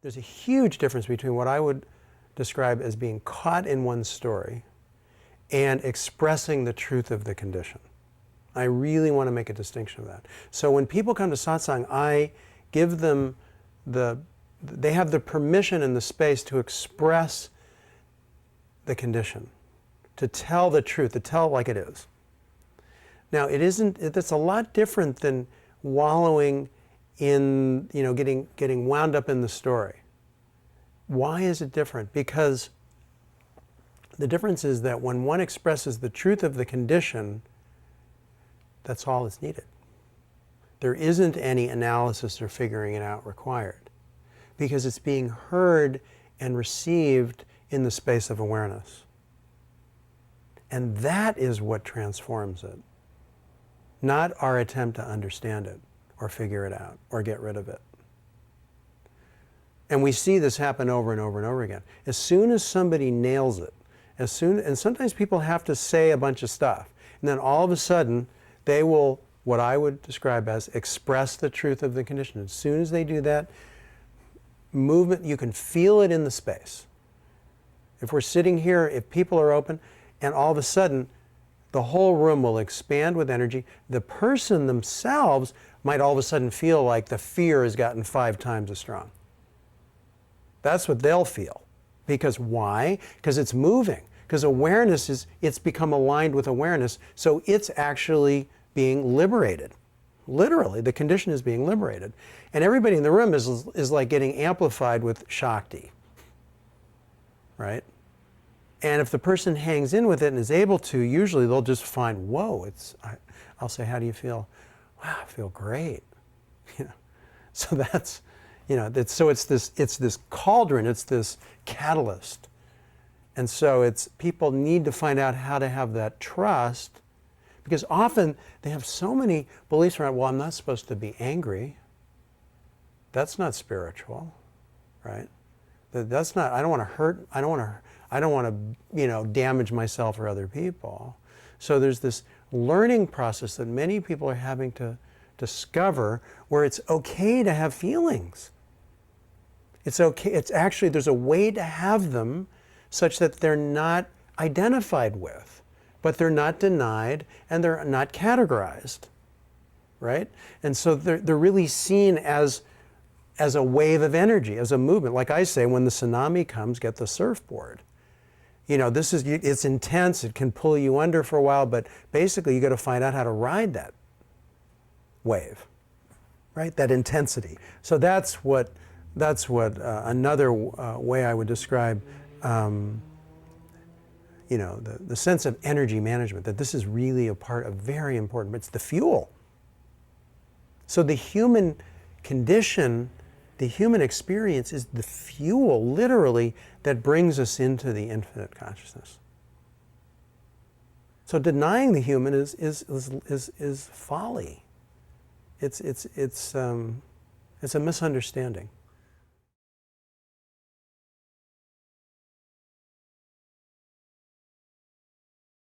There's a huge difference between what I would describe as being caught in one's story and expressing the truth of the condition. I really want to make a distinction of that. So when people come to satsang, I give them they have the permission and the space to express the condition, to tell the truth, to tell it like it is. Now, that's a lot different than wallowing in, getting wound up in the story. Why is it different? Because the difference is that when one expresses the truth of the condition, that's all that's needed. There isn't any analysis or figuring it out required, because it's being heard and received in the space of awareness. And that is what transforms it, not our attempt to understand it or figure it out or get rid of it. And we see this happen over and over and over again. As soon as somebody nails it, and sometimes people have to say a bunch of stuff, and then all of a sudden they will, what I would describe as, express the truth of the condition. As soon as they do that, movement, you can feel it in the space. If we're sitting here, if people are open, and all of a sudden the whole room will expand with energy, the person themselves might all of a sudden feel like the fear has gotten 5 times as strong. That's what they'll feel. Because why? Because it's moving. Because awareness it's become aligned with awareness, so it's actually being liberated. Literally, the condition is being liberated. And everybody in the room is like getting amplified with Shakti. Right? And if the person hangs in with it and is able to, usually they'll just find, whoa, I'll say, how do you feel? Wow, I feel great. So that's, so it's this cauldron, it's this catalyst. And so people need to find out how to have that trust, because often they have so many beliefs around, well, I'm not supposed to be angry. That's not spiritual, right? That's not, I don't want to hurt, I don't want to, damage myself or other people. So there's this learning process that many people are having to discover, where it's okay to have feelings. It's okay, there's a way to have them such that they're not identified with, but they're not denied and they're not categorized, right? And so they're really seen as a wave of energy, as a movement. Like I say, when the tsunami comes, get the surfboard. It's intense, it can pull you under for a while, but basically you got to find out how to ride that wave, right? That intensity. So that's what another way I would describe, the sense of energy management, that this is really very important, but it's the fuel. So the human condition, the human experience is the fuel, literally, that brings us into the infinite consciousness. So denying the human is folly. It's a misunderstanding.